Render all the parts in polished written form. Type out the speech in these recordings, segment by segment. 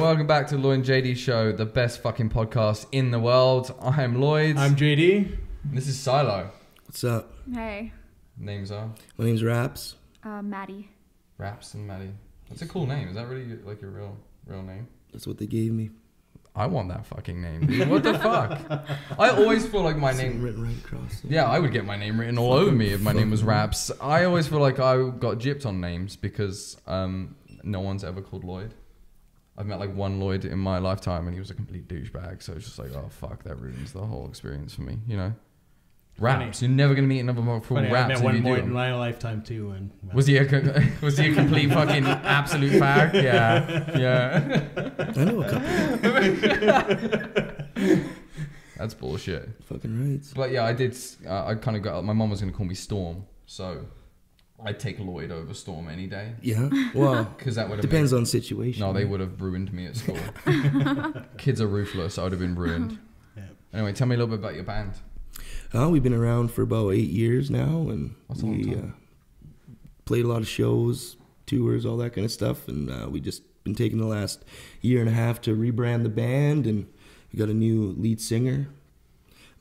welcome back to Lloyd and JD show, the best fucking podcast in the world. I am Lloyd. I'm JD. This is Silo. What's up? Hey. Names are? My name's Raps. Maddie. Raps and Maddie. That's a cool name. Is that really like your real name? That's what they gave me. I want that fucking name, dude. What the fuck? I always feel like my name... written right across. Yeah, I would get my name written all over me if my name was Raps. I always feel like I got gypped on names because no one's ever called Lloyd. I've met like one Lloyd in my lifetime and he was a complete douchebag. So it's just like, oh fuck, that ruins the whole experience for me, you know? Raps. You're never gonna meet another called Raps. I met one more in my lifetime too. And was he a complete fucking absolute fag? Yeah. I know a couple. That's bullshit. Fucking right. But yeah, I did. I kind of got. My mom was gonna call me Storm, so I'd take Lloyd over Storm any day. Yeah. Well, because that would depends on situation. No, they would have ruined me at school. Kids are ruthless. I would have been ruined. Yeah. Anyway, tell me a little bit about your band. We've been around for about 8 years now, and we played a lot of shows, tours, all that kind of stuff. And we just been taking the last year and a half to rebrand the band, and we got a new lead singer,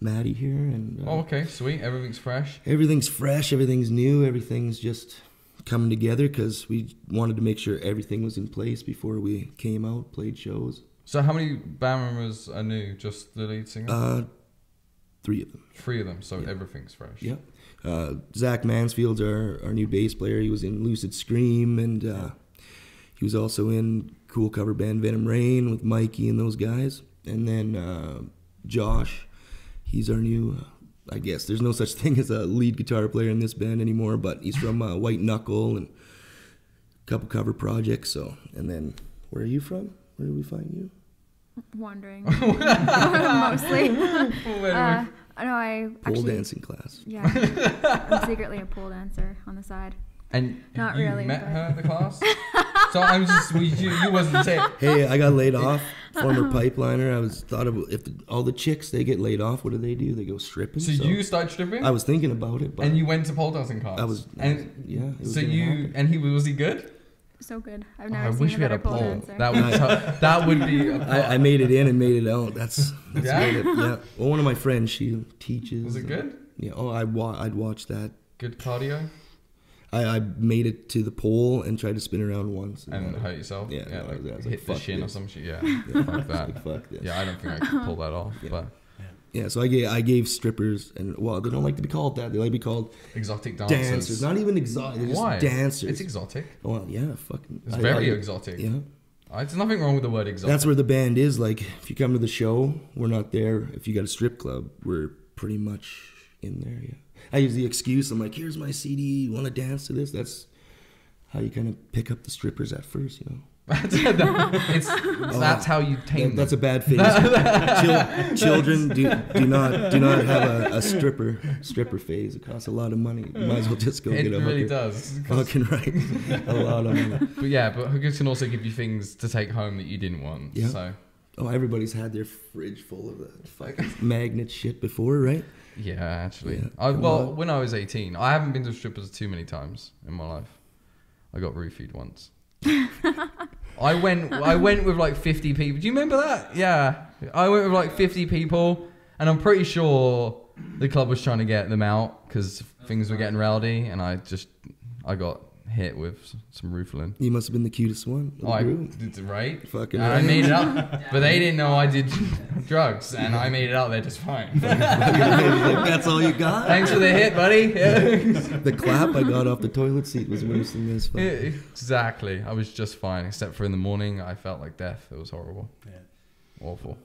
Maddie here. And oh, okay, sweet. Everything's fresh. Everything's fresh. Everything's new. Everything's just coming together because we wanted to make sure everything was in place before we came out, played shows. So how many band members are new? Just the lead singer? 3 of them. 3 of them, so yeah. Everything's fresh. Yep. Zach Mansfield's our new bass player. He was in Lucid Scream, and he was also in cool cover band Venom Rain with Mikey and those guys. And then Josh, he's our new, I guess there's no such thing as a lead guitar player in this band anymore, but he's from White Knuckle and a couple cover projects. So, and then, where are you from? Where did we find you? Wandering. Mostly. I pole dancing class. Yeah. I'm secretly a pole dancer on the side. And not you really, met but... her at the class? So I'm just, you wasn't saying. Hey, I got laid off. Former pipeliner. I thought of if all the chicks, they get laid off, what do? They go stripping. So you started stripping? I was thinking about it. But and you went to pole dancing class? Yeah. So was he good? So good. I've never seen a better pole dancer. That would be. I made it in and made it out. That's yeah. Yeah. Well, one of my friends, she teaches. Was it good? Yeah. Oh, I'd watch that. Good cardio. I made it to the pole and tried to spin around once and hurt yourself. Yeah. Like I was hit like, the shin this. or some shit. Yeah. Fuck that. Like, fuck this. Yeah, I don't think I could pull that off. Yeah. But. Yeah, so I gave strippers, and well, they don't like to be called that. They like to be called exotic dancers. Not even exotic. They're Why? Just dancers. It's exotic. Well, yeah, fucking. It's very exotic. Yeah. There's nothing wrong with the word exotic. That's where the band is. Like, if you come to the show, we're not there. If you got a strip club, we're pretty much in there. Yeah. I use the excuse. I'm like, here's my CD. You want to dance to this? That's how you kind of pick up the strippers at first, you know. That's how you tame them. That's a bad phase. Children do not have a stripper phase. It costs a lot of money. You might as well just go get a hooker. It really does. Fucking right. A lot of money. But hookers can also give you things to take home that you didn't want. Yeah. So. Oh, everybody's had their fridge full of that fucking magnet shit before, right? Yeah, actually. Yeah. When I was 18, I haven't been to strippers too many times in my life. I got roofied once. I went with like 50 people. Do you remember that? Yeah. I went with like 50 people, and I'm pretty sure the club was trying to get them out because things were getting rowdy, and I got hit with some roofling. You must have been the cutest one. Right? Fucking right. I made it up, but they didn't know I did drugs, and I made it out there just fine. That's all you got? Thanks for the hit, buddy. The clap I got off the toilet seat was worse than this. Exactly. I was just fine, except for in the morning, I felt like death. It was horrible. Yeah. Awful.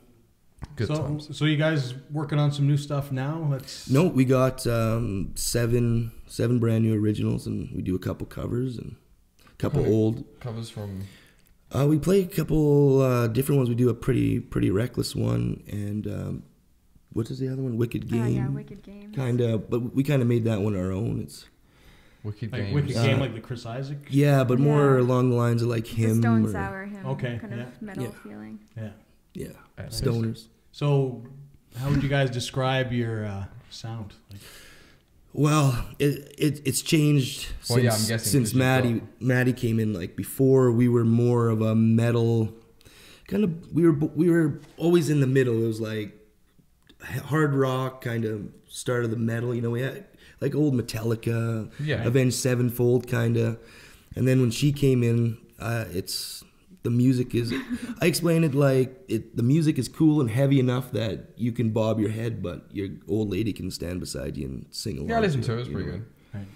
Good times. So you guys working on some new stuff now? No, we got 7 brand new originals, and we do a couple covers and a couple old covers from. We play a couple different ones. We do a pretty reckless one, and what is the other one? Wicked Game. Yeah, Wicked Game. Kind of, but we kind of made that one our own. It's Wicked like Game. Wicked Game, like the Chris Isaac. Yeah, but more along the lines of like him. The Stone Sour hymn. Okay. Kind of metal feeling. Yeah. Stoners. So, how would you guys describe your sound? Well, it's changed since Maddie came in. Like before, we were more of a metal we were always in the middle. It was like hard rock, kind of start of the metal. You know, we had like old Metallica, Avenged Sevenfold, kind of. And then when she came in, the music is. I explain it like the music is cool and heavy enough that you can bob your head, but your old lady can stand beside you and sing along. Yeah, I listened to it. It was pretty good. Right.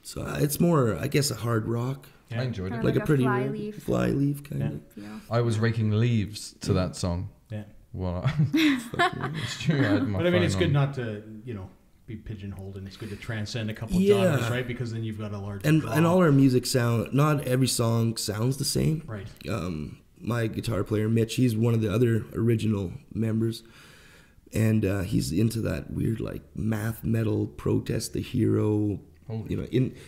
So it's more, I guess, a hard rock. Yeah. I enjoyed it. Like a pretty fly leaf kind of. feel. I was raking leaves to that song. Yeah. Well, it's true. I had my But I mean, it's phone good on. not to, be pigeonholed, and it's good to transcend a couple genres, right? Because then you've got a large draw. And all our music not every song sounds the same. Right. My guitar player Mitch, he's one of the other original members, and he's into that weird like math metal, Protest the Hero.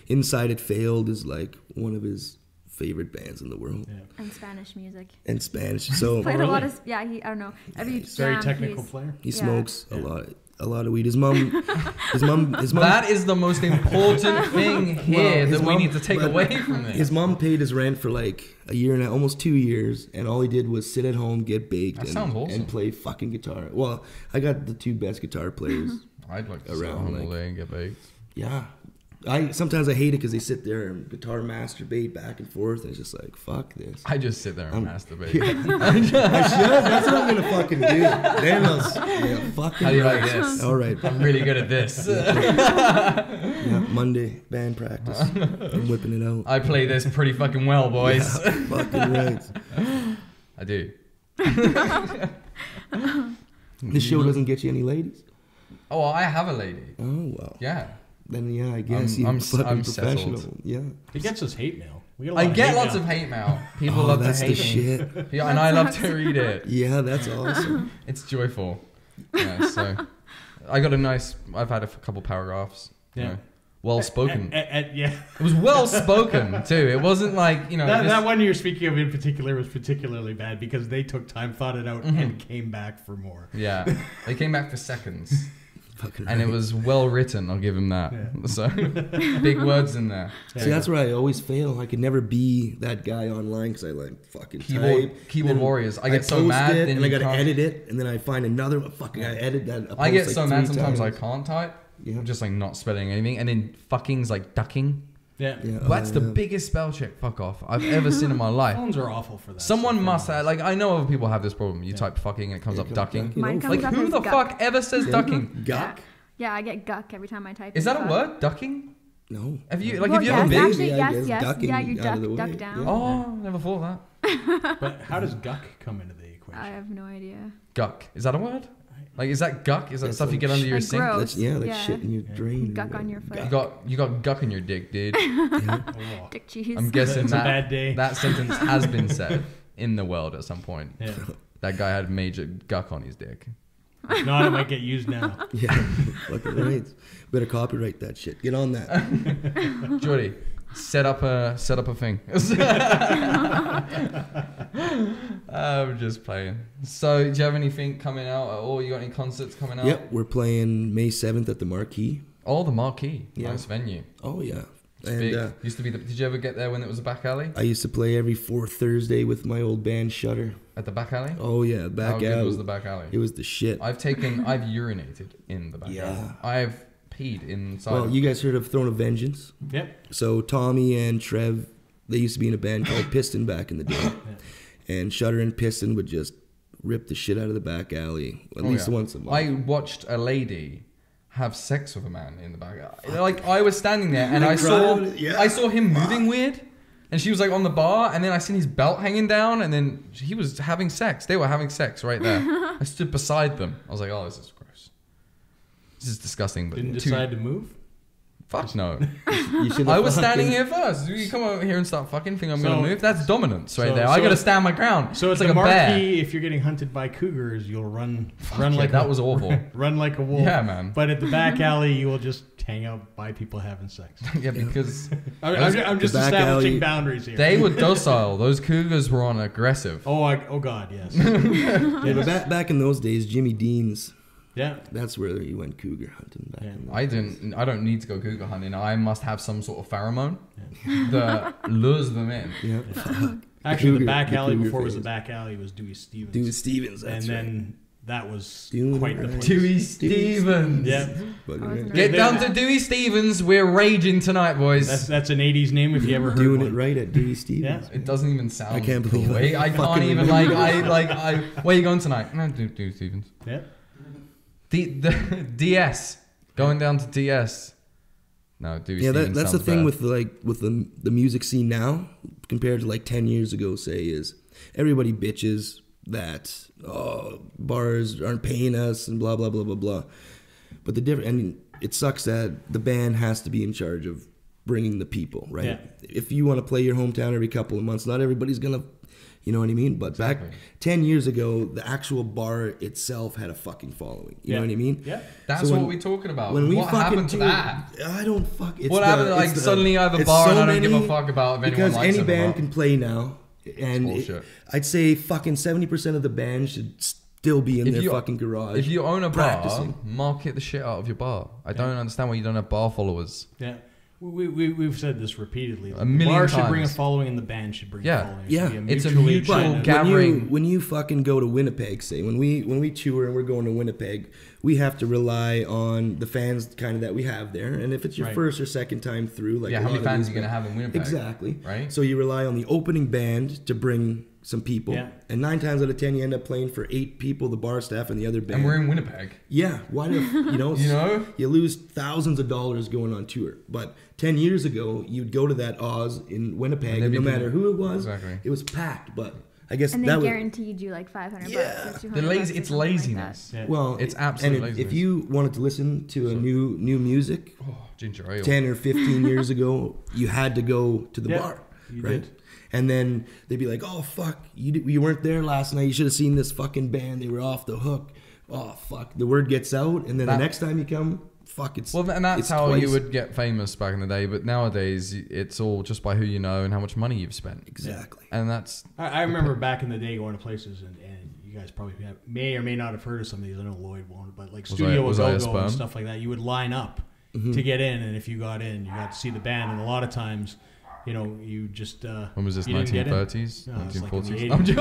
Inside It Failed is like one of his favorite bands in the world. Yeah. And Spanish music. And Spanish. So played a lot of I don't know. Every he's very technical player. He smokes a lot of weed. His mom. That is the most important thing here that we need to take away from this. His mom paid his rent for like a year and almost 2 years, and all he did was sit at home, get baked, and play fucking guitar. Well, I got the two best guitar players. I'd like to sit at home all day and get baked. Yeah. Sometimes I hate it because they sit there and guitar masturbate back and forth, and it's just like, fuck this. I just sit there and masturbate. Yeah. I should. That's what I'm gonna fucking do. Then fucking. How do you like this? All right. I'm really good at this. Yeah, Monday band practice. I'm whipping it out. I play this pretty fucking well, boys. Yeah, fucking right. I do. This show doesn't get you any ladies? Oh, I have a lady. Oh well. Yeah. Then yeah, I guess I'm fucking professional. Settled. Yeah. It gets us hate mail. I get lots of hate mail. People love to hate me. Shit. Yeah, and I love to read it. Yeah, that's awesome. It's joyful. Yeah, so I got I've had a couple paragraphs. Yeah. Well spoken. Yeah. It was well spoken too. It wasn't like, that one you're speaking of in particular was particularly bad because they took time, thought it out, and came back for more. Yeah. They came back for seconds. Fucking and it was well written, I'll give him that. Yeah. So big words in there. See, that's where I always fail. I could never be that guy online because I like fucking keyboard warriors. I get so mad, and I gotta edit it, and then I find another fucking. I edit that. I get so mad sometimes I can't type. Yeah. I'm just like not spelling anything, and then fucking's like ducking. Yeah. That's the biggest spell check fuck off I've ever seen in my life. Phones are awful for that. Someone must have, like, I know other people have this problem. You type fucking and it comes up ducking. Mine comes up who the fuck ever says ducking? Guck? Yeah, I get guck every time I type. Is that a word? Ducking? No. Have you ever been? Actually, yes. Yeah, you duck down. Yeah. Oh, never thought of that. But how does guck come into the equation? I have no idea. Guck. Is that a word? Like, is that guck? Is that stuff you get under your sink? That's, shit in your drain. Guck on your foot. You got guck in your dick, dude. Dick cheese. I'm guessing a bad day. That sentence has been said in the world at some point. Yeah. That guy had major guck on his dick. If not, it might get used now. Yeah, fucking right. Better copyright that shit. Get on that. Jordie, set up a thing. I'm just playing. So, do you have anything coming out at all? You got any concerts coming out? Yep, we're playing May 7th at the Marquee. Oh, the Marquee. Yeah. Nice venue. Oh, yeah. And used to be did you ever get there when it was a back alley? I used to play every fourth Thursday with my old band Shutter. At the back alley? Oh yeah, back alley. How good was the back alley? It was the shit. I've urinated in the back alley. I've peed inside. Well, you guys heard of Throne of Vengeance? Yep. So Tommy and Trev, they used to be in a band called Piston back in the day. And Shutter and Piston would just rip the shit out of the back alley at least once a month. I watched a lady have sex with a man in the back. Like, I was standing there and I saw him moving weird, and she was like on the bar, and then I seen his belt hanging down, and then he was having sex. They were having sex right there. I stood beside them. I was like, oh, this is gross. This is disgusting. But didn't decide to move? Fuck no. You I was standing here first. You come over here and start fucking think I'm going to move? That's dominance right there. I got to stand my ground. So it's like a Marquee, if you're getting hunted by cougars, you'll run like that was awful. Run like a wolf. Yeah, man. But at the back alley, you will just hang out by people having sex. Yeah, because I'm just establishing boundaries here. They were docile. Those cougars were on aggressive. Oh God, yes. But back in those days, Jimmy Dean's. Yeah, that's where you went cougar hunting back. Yeah. I don't need to go cougar hunting. I must have some sort of pheromone that lures them in. Yeah. Actually, the back alley before it was the back alley was Dewey Stevens. Dewey Stevens, that's and right. then that was Doing quite it the right. place. Dewey Stevens. Yeah. Get down to Dewey Stevens. We're raging tonight, boys. That's an 80s name if you ever heard Doing one. it right at Dewey Stevens. Yeah. It doesn't even sound. I can't cool. believe I can't fucking even remember. Where are you going tonight? No, Dewey Stevens. Yeah. The DS. Going down to DS. No, Dewey Stevens. That's the sounds thing better. with the music scene now compared to like 10 years ago. Say is everybody bitches that bars aren't paying us and blah blah blah blah blah. But it sucks that the band has to be in charge of bringing the people, right? Yeah. If you want to play your hometown every couple of months, not everybody's gonna. You know what I mean? But Exactly. back 10 years ago, the actual bar itself had a fucking following. You know what I mean? Yeah. That's So what we're talking about. When we What fucking happened to do- that? I don't fuck. It's What happened? Like suddenly I have a it's bar and so I don't give a many- fuck about if anyone because likes any it or band not. can play now, and bullshit. I'd say fucking 70% of the band should still be in If their you- fucking garage. If you own a practicing. bar, market the shit out of your bar. I don't understand why you don't have bar followers. Yeah. We've said this repeatedly. A The million bar should bring a times. following and the band should bring Yeah. a following. It Yeah. should be It's a mutually mutual kind of- gap. Gathering. when you fucking go to Winnipeg, say when we tour and we're going to Winnipeg, we have to rely on the fans kind of that we have there. And if it's your Right. first or second time through, like Yeah, a how lot many of fans these are you going to bands- have in Winnipeg? Exactly. Right? So you rely on the opening band to bring some people, Yeah. and 9 times out of 10 you end up playing for 8 people, the bar staff and the other band. And we're in Winnipeg. Yeah, why do you know? You know? You lose thousands of dollars going on tour. But 10 years ago, you'd go to that Oz in Winnipeg, And and there'd no be matter people- who it was, Exactly. it was packed. But I guess And they that was guaranteed you like $500 Yeah. or $200. It's laziness. Yeah. well, It's absolute and if laziness. you wanted to listen to a new music Oh, ginger ale. 10 or 15 years ago, you had to go to the Yeah, bar, you right? did. And then they'd be like, "Oh fuck, you weren't there last night. You should have seen this fucking band. They were off the hook." Oh fuck, the word gets out, and then That- the next time you come, fuck, it's Well, and that's it's how twice. you would get famous back in the day. But nowadays, it's all just by who you know and how much money you've spent. Exactly. And that's I remember back in the day going to places and you guys probably may or may not have heard of some of these. I know Lloyd won't, but like Studio was I a Go-Go sperm? and stuff like that, you would line up to get in, and if you got in, you got to see the band. And a lot of times, you know, you just when was this? you didn't get in. 1930s, No, it's like in the 1940s. 80s. I'm just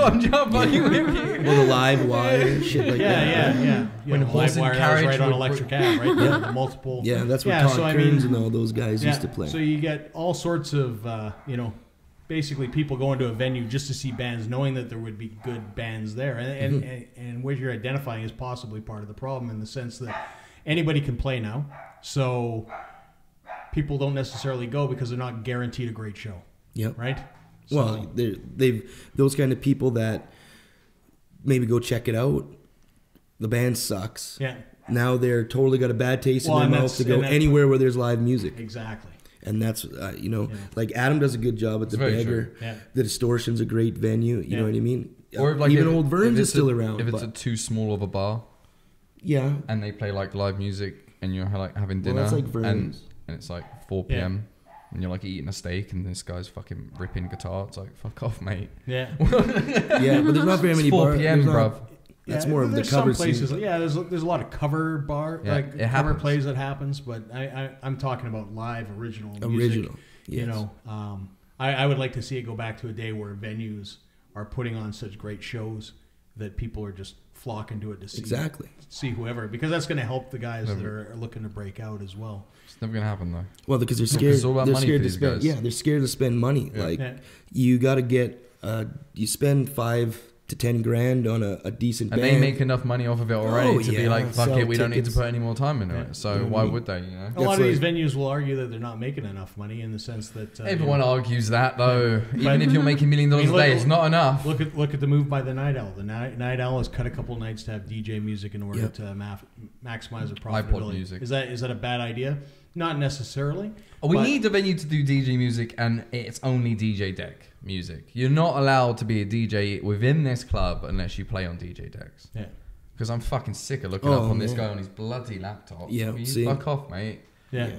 fucking with you. Well, the live wire, shit like that. Yeah. When When Horse and Livewire, that was Carriage right on would- Electric Ave, right? The multiple. Yeah, that's where Yeah, Todd so I Kearns mean- and all those guys used to play. So you get all sorts of, basically people going to a venue just to see bands, knowing that there would be good bands there. And what you're identifying is possibly part of the problem in the sense that anybody can play now. So people don't necessarily go because they're not guaranteed a great show, Yep. right? Well, they've those kind of people that maybe go check it out. The band sucks. Yeah, Now they're totally got a bad taste Well, in and their mouth that's- to go and that's- anywhere where there's live music. exactly. And that's, Yeah. like Adam does a good job at the very Beggar. true. Yeah. The Distortion's a great venue. You Yeah. know what I mean? Or if, like, even if- Old if Verns it's is still a- around. If it's but, too small of a bar yeah. and they play like live music and you're like having Well, dinner that's like and Verns. it's like 4 p.m. and you're like eating a steak and this guy's fucking ripping guitar. It's like, fuck off, mate. Yeah. Yeah, but there's not very many It's 4 bars. p.m., there's not- bruv. That's Yeah, more of the there's cover some places. scene. Yeah, there's a lot of cover bar Yeah, like it cover happens. plays that happens, but I'm talking about live original music. Original. You Yes. know, I would like to see it go back to a day where venues are putting on such great shows that people are just flocking to it to see whoever, because that's going to help the guys that are looking to break out as well. It's never gonna happen though. Well, because they're Because scared. it's all about They're money scared for to these spend. guys. Yeah, they're scared to spend money. Yeah. Like Yeah. you got to get. You spend $5 to $10,000 on a decent And band. they make enough money off of it already to be yeah, like, fuck sell it, we don't need to tickets. put any more time into Yeah. it. So why would they? You know. A lot That's of these like- venues will argue that they're not making enough money in the sense that Everyone argues that though. But- Even if you're making $1 million I mean, a day, look- it's not enough. Look at the move by the Night Owl. The Night Owl has cut a couple nights to have DJ music in order Yep. to maximize the iPod profitability. music. Is that a bad idea? Not necessarily. We but- need a venue to do DJ music, and it's only DJ deck music. You're not allowed to be a DJ within this club unless you play on DJ decks. Yeah. Because I'm fucking sick of looking Oh, up on this man. guy on his bloody laptop. Yeah, Will you see. fuck off, mate. Yeah.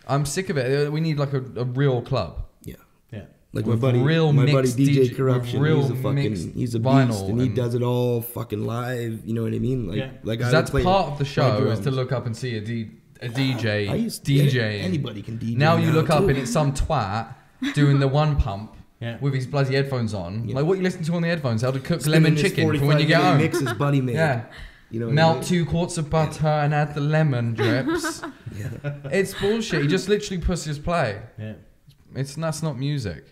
I'm sick of it. We need like a real club. Yeah. Yeah. Like With my buddy real DJ mixed DJ Corruption, real he's a fucking, mixed he's a vinyl beast, and he and- does it all fucking live. You know what I mean? Like, Yeah. like 'Cause I that's play part of the show is drums. to look up and see a DJ I used DJ. Anybody can DJ. Now you look up too. and it's some twat doing the one pump with his bloody headphones on. Yeah. Like, what you listen to on the headphones? How to cook Spinning lemon this chicken for when you get home. mix his buddy made. Yeah. You know, Melt 2 quarts of butter and add the lemon drips. It's bullshit. He just literally pushes play. Yeah. That's not music.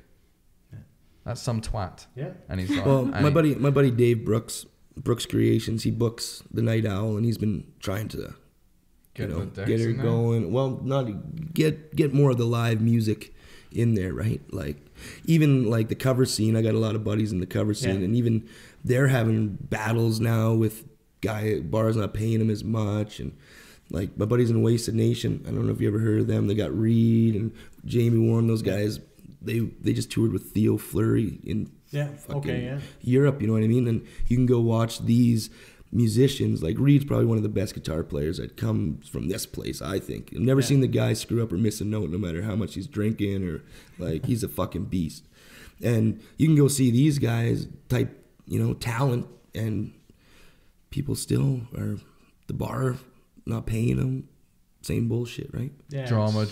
That's some twat. Yeah. And he's like, Well, my buddy Dave Brooks Creations, he books the Night Owl, and he's been trying to get her going. Well, not get more of the live music in there, right? Like even like the cover scene. I got a lot of buddies in the cover scene, and even they're having battles now with bars not paying them as much, and like my buddies in Wasted Nation. I don't know if you ever heard of them. They got Reed and Jamie Warren. Those guys. They just toured with Theo Fleury in Europe, you know what I mean? And you can go watch these musicians. Like Reed's probably one of the best guitar players that comes from this place, I think. I've never seen the guy screw up or miss a note, no matter how much he's drinking, or like he's a fucking beast. And you can go see these guys type, talent, and people still are the bar not paying them. Same bullshit, right? Yeah, drama.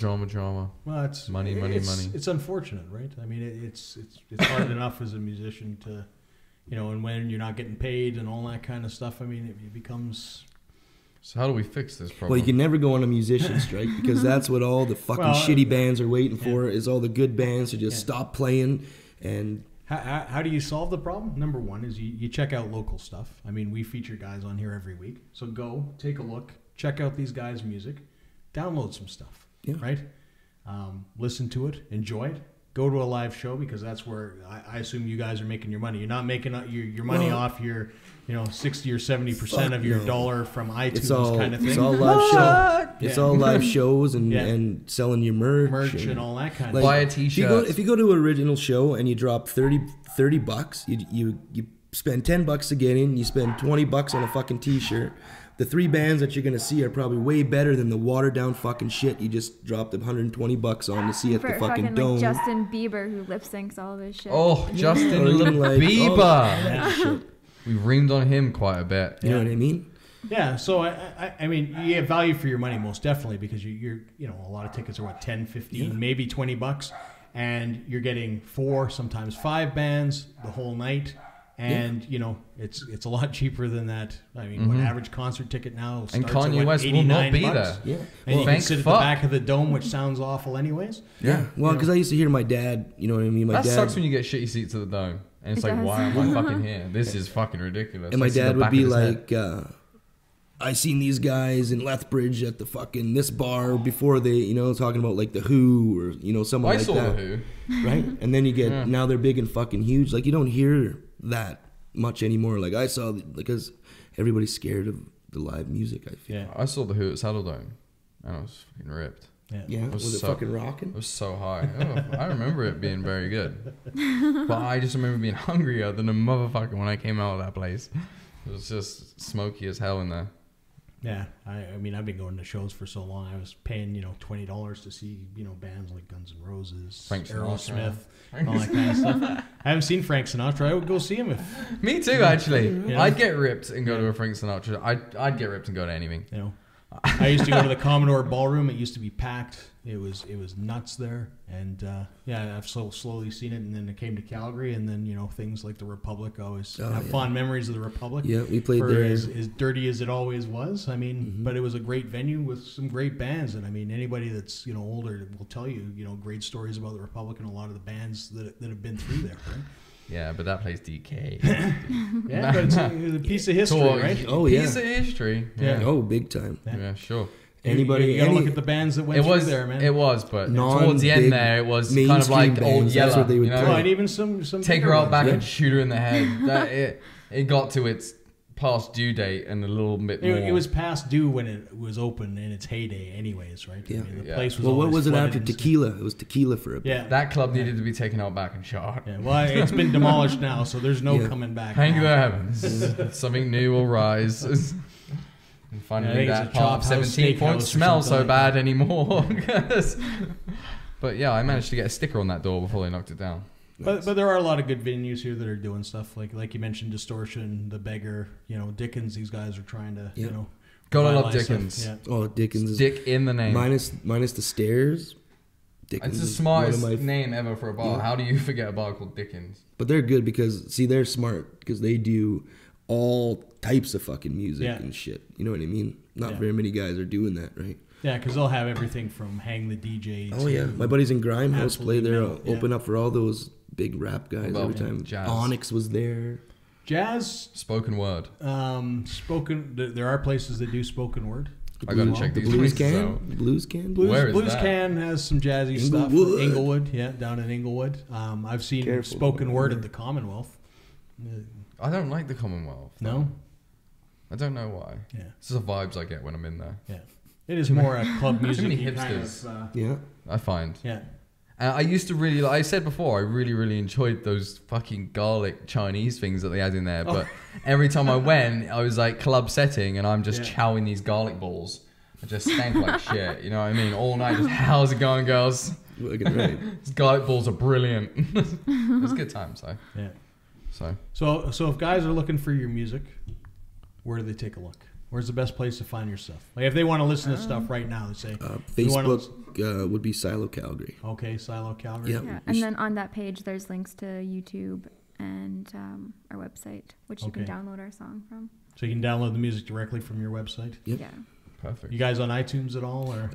Well, it's money. It's unfortunate, right? I mean, it's hard enough as a musician to, and when you're not getting paid and all that kind of stuff. I mean, it becomes. So how do we fix this problem? Well, you can never go on a musician strike, because that's what all the fucking shitty bands are waiting for. Is all the good bands to just stop playing. And how do you solve the problem? Number one is you check out local stuff. I mean, we feature guys on here every week, so go take a look, check out these guys' music. Download some stuff, right? Listen to it, enjoy it. Go to a live show, because that's where I assume you guys are making your money. You're not making your money off your 60 or 70% of your dollar from iTunes kind of thing. It's all live show. It's all live shows and selling your merch and all that kind of stuff. Buy a t-shirt. If you go to an original show and you drop $30, you spend $10 to get in. You spend $20 on a fucking t-shirt. The 3 bands that you're going to see are probably way better than the watered-down fucking shit you just dropped $120 on to see at the fucking dome. Like Justin Bieber, who lip-syncs all of his shit. Oh, Justin Bieber. We reamed on him quite a bit. You know what I mean? Yeah, so I mean, you get value for your money, most definitely, because you're a lot of tickets are what, 10, 15, maybe $20, and you're getting 4, sometimes 5 bands the whole night. And it's a lot cheaper than that. I mean, what average concert ticket now starts and Kanye at West will not be there. Yeah, and you can sit at the back of the dome, which sounds awful, anyways. Yeah, well, because I used to hear my dad. You know what I mean? That sucks when you get shitty seats at the dome, and it's like, why am I fucking here? This is fucking ridiculous. And my dad would be like, I seen these guys in Lethbridge at the fucking this bar before they, talking about like the Who or someone like that. I saw the Who, right? And then you get now they're big and fucking huge. Like you don't hear that much anymore. Like I saw, because everybody's scared of the live music. I feel. Yeah, I saw the Who at Saddledome, and I was fucking ripped. Yeah, was it fucking rocking? It was so high. I remember it being very good, but I just remember being hungrier than a motherfucker when I came out of that place. It was just smoky as hell in there. Yeah, I mean, I've been going to shows for so long. I was paying, $20 to see, bands like Guns N' Roses, Aerosmith, all that kind of stuff. I haven't seen Frank Sinatra. I would go see him if. Me too, actually. I'd get ripped and go to a Frank Sinatra. I'd get ripped and go to anything. I used to go to the Commodore Ballroom. It used to be packed. It was nuts there, and I've slowly seen it. And then it came to Calgary, and then things like the Republic. I always have fond memories of the Republic. Yeah, we played there. As dirty as it always was. I mean, but it was a great venue with some great bands. And I mean, anybody that's older will tell you great stories about the Republic and a lot of the bands that have been through there. Right? Yeah, but that place DK. Yeah, but it's a piece of history, right? Oh yeah, piece of history. Yeah. Oh, big time. Yeah, sure. Anybody? You gotta look at the bands that went through there, man. It was, but towards the end there, it was kind of like Old Yeller. That's what they would play. And even some take her out back and shoot her in the head. It got to its past due date and a little bit more. It was past due when it was open in its heyday, anyways, right? Yeah. I mean, the place was. Well, what was it after Tequila? It was Tequila for a bit. Yeah, that club needed to be taken out back and shot. Yeah, well, it's been demolished now, so there's no coming back. Thank the heavens, something new will rise. And finally, that part of 17 won't smell so bad anymore. But yeah, I managed to get a sticker on that door before they knocked it down. But there are a lot of good venues here that are doing stuff like you mentioned, Distortion, The Beggar, Dickens. These guys are trying to gotta love Dickens. Oh, Dickens is Dick in the name. Minus the stairs. Dickens It's the is smartest one of my name ever for a bar. Yeah. How do you forget a bar called Dickens? But they're good because, see, they're smart because they do all types of fucking music Yeah. and shit. You know what I mean? Not Yeah. very many guys are doing that, right? Yeah, because they'll have everything from Hang the DJ. Oh to yeah, my buddies in Grimehouse play there. Absolutely metal, Open up for all those big rap guys What every about time. jazz? Onyx was there. jazz. Spoken word. Spoken. There are places that do spoken word. I gotta check The these Blues places Can. out. The Blues Can. Where is Blues that? Can has some jazzy stuff. Inglewood. Inglewood, yeah, down in Inglewood. I've seen Careful. spoken word at the Commonwealth. I don't like the Commonwealth. No, I don't know why. yeah, It's just the vibes I get when I'm in there. yeah. It is more a club music. many you kind hipsters. of, Yeah. I find. yeah. I used to really, like I said before, I really enjoyed those fucking garlic Chinese things that they had in there. But every time I went, I was like club setting and I'm just Yeah. chowing these garlic balls. I just stank like shit. You know what I mean? All night, just, how's it going, girls? Fucking right. These garlic balls are brilliant. It's good times, though. Yeah. So, So if guys are looking for your music, where do they take a look? Where's the best place to find your stuff? Like if they want to listen to stuff right now, they say we wanna Facebook would be Silo Calgary. okay, Silo Calgary. Yep. Yeah, and then on that page, there's links to YouTube and our website, which you can Okay. download our song from. So you can download the music directly from your website. Yep. Yeah. perfect. You guys on iTunes at all, or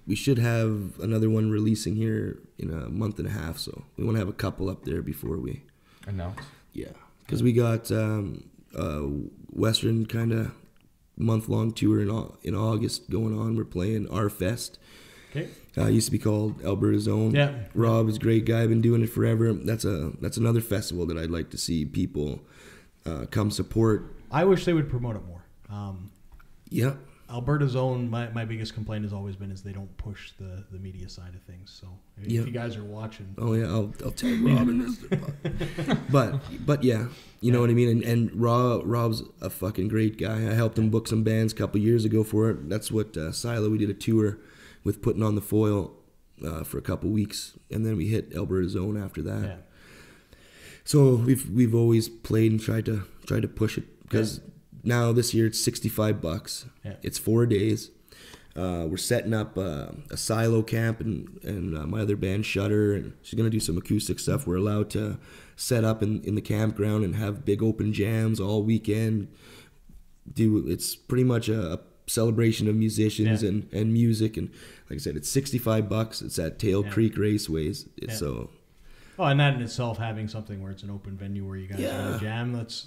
We should have another one releasing here in a month and a half. So we want to have a couple up there before we. Announce. Yeah, because we got Western kind of month-long tour in August going on. We're playing our fest. okay, Used to be called Alberta Zone. yeah, Rob is a great guy. Been doing it forever. That's another festival that I'd like to see people come support. I wish they would promote it more. Yeah, Alberta's own. My biggest complaint has always been is they don't push the media side of things. So if Yeah. you guys are watching, oh yeah, I'll tell Rob in this. But yeah, you know what I mean. And Rob's a fucking great guy. I helped him book some bands a couple years ago for it. That's what Silo. We did a tour with Putting on the Foil for a couple weeks, and then we hit Alberta Zone after that. yeah, So we've always played and tried to push it because now this year it's $65. Yeah. It's 4 days. We're setting up a silo camp and my other band Shutter, and she's gonna do some acoustic stuff. We're allowed to set up in the campground and have big open jams all weekend. It's pretty much a celebration of musicians Yeah. and music, and like I said, it's $65. It's at Tail Creek Raceways. Yeah. So. Oh, and that in itself, having something where it's an open venue where you guys Yeah. want to jam, that's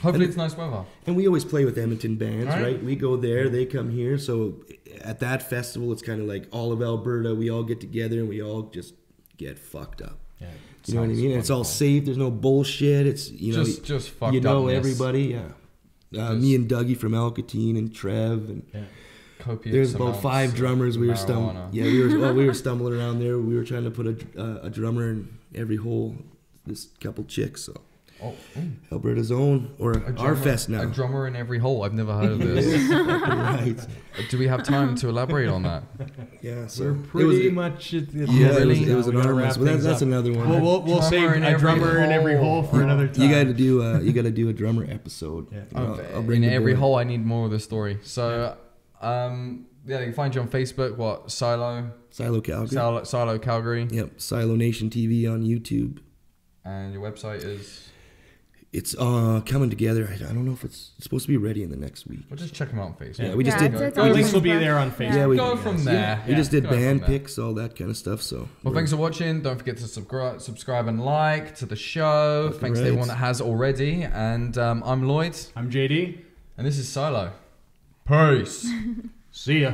Hopefully it's nice weather. And we always play with Edmonton bands, Right. right? We go there, they come here. So at that festival, it's kind of like all of Alberta. We all get together and we all just get fucked up. yeah. You know what I Sounds mean? And it's all wonderful. safe. There's no bullshit. It's Just fucked you know upness. everybody. Yeah. Me and Dougie from Alcatine and Trev and Yeah. Copious there's about amounts 5 of drummers. We were marijuana. we were stumbling around there. We were trying to put a drummer in every hole. This couple chicks. So Oh, Alberta's own or our fest now. A drummer in every hole. I've never heard of this. Right. Do we have time to elaborate on that? Yeah. So We're it was- pretty much at the Yeah, really? it was an arm wrestle. But that's another one. We'll Drummer save in a every drummer in every hole. hole for another time. You got to do a drummer episode. Yeah. I'll bring in the every board. hole, I need more of the story. So, you can find you on Facebook. What Silo Calgary, Yep, Silo Nation TV on YouTube. and your website is. It's coming together. I don't know if it's supposed to be ready in the next week. Well, just check them out on Facebook. Yeah, we just did. it's At on least we'll be Facebook. there on Facebook. Yeah, we Go from there. We just did Go from band there. pics, all that kind of stuff. So Well, thanks for watching. Don't forget to subscribe and like to the show. Fucking Thanks to right. everyone that has already. And I'm Lloyd, I'm JD. and this is Silo. Peace. See ya.